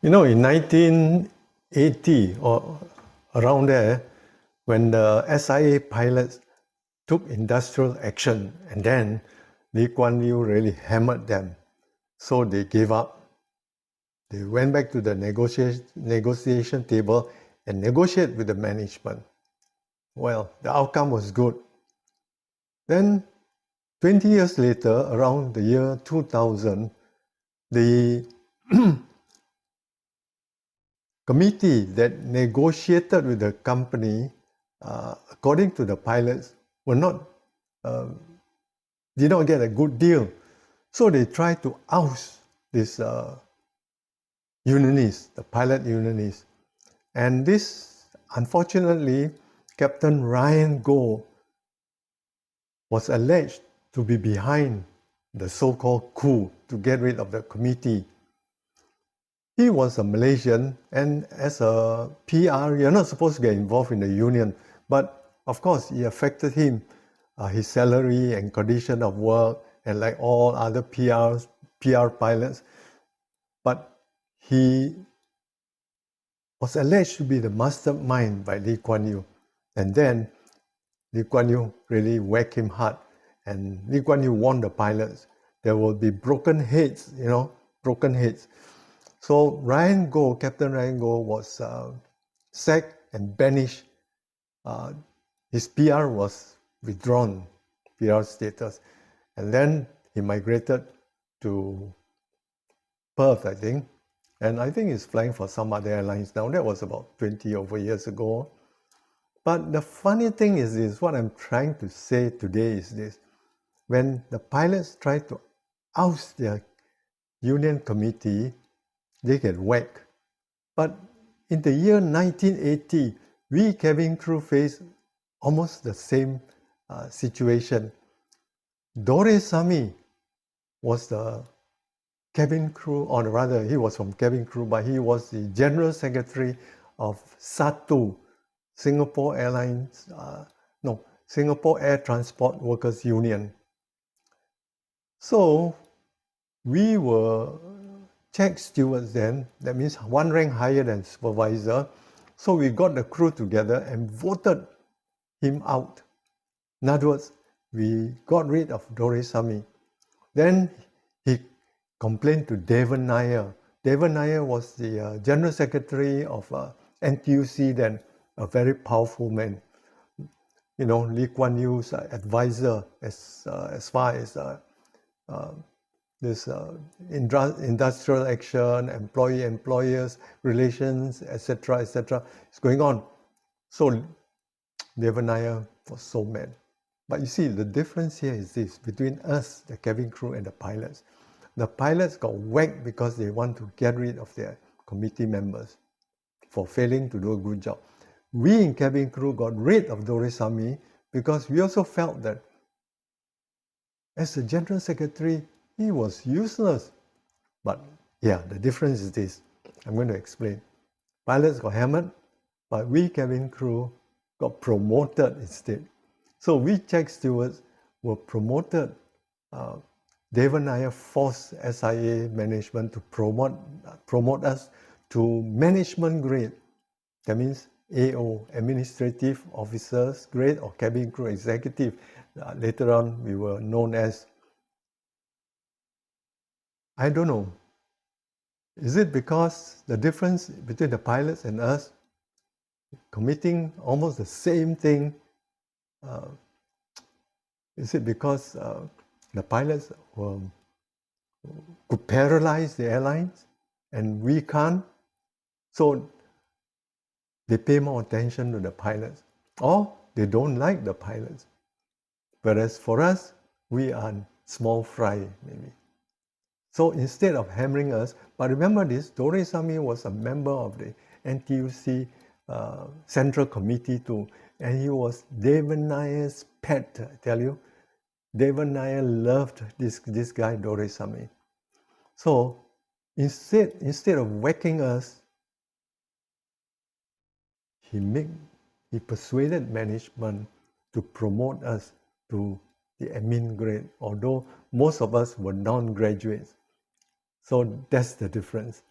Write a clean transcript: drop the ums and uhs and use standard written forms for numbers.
You know, in 1980 or around there, when the SIA pilots took industrial action, and then Lee Kuan Yew really hammered them, so they gave up. They went back to the negotiation table and negotiated with the management. Well, the outcome was good. Then, 20 years later, around the year 2000, the committee that negotiated with the company, according to the pilots, did not get a good deal. So they tried to oust this unionists, the pilot unionists. And this, unfortunately, Captain Ryan Goh was alleged to be behind the so-called coup to get rid of the committee. He was a Malaysian, and as a PR, you're not supposed to get involved in the union. But of course, it affected him, his salary and condition of work, and like all other PR pilots. But he was alleged to be the mastermind by Lee Kuan Yew. And then Lee Kuan Yew really whacked him hard. And Lee Kuan Yew warned the pilots, there will be broken heads, broken heads. So Captain Ryan Goh was sacked and banished. His PR was withdrawn, PR status. And then he migrated to Perth, I think. And I think he's flying for some other airlines now. That was about 20 over years ago. But the funny thing is this, what I'm trying to say today is this. When the pilots try to oust their union committee, they get whacked. But in the year 1980, we cabin crew faced almost the same situation. Dore Sami was the cabin crew, or rather he was from cabin crew, but he was the General Secretary of SATU, Singapore Airlines, Singapore Air Transport Workers Union. So we were check stewards then, that means one rank higher than supervisor. So we got the crew together and voted him out. In other words, we got rid of Dore Sami. Then he complained to Devan Nair. Devan Nair was the General Secretary of NTUC then, a very powerful man. Lee Kuan Yew's advisor as far as this industrial action, employee-employers relations, etc., is going on. So Devan Nair was so mad. But you see, the difference here is this, between us, the cabin crew, and the pilots. The pilots got whacked because they want to get rid of their committee members for failing to do a good job. We in cabin crew got rid of Dore Sami because we also felt that as the General Secretary, he was useless. But yeah, the difference is this. I'm going to explain. Pilots got hammered, but we cabin crew got promoted instead. So we check stewards were promoted. Devan Nair forced SIA management to promote us to management grade. That means AO, Administrative Officers grade, or cabin crew executive. Later on, we were known as, I don't know. Is it because the difference between the pilots and us committing almost the same thing? Is it because the pilots could paralyze the airlines and we can't? So they pay more attention to the pilots, or they don't like the pilots. Whereas for us, we are small fry, maybe. So instead of hammering us, but remember this, Dore Sami was a member of the NTUC Central Committee too, and he was Devan Nair's pet, I tell you. Devan Nair loved this guy, Dore Sami. So instead of whacking us, he persuaded management to promote us to the admin grade, although most of us were non-graduates. So that's the difference.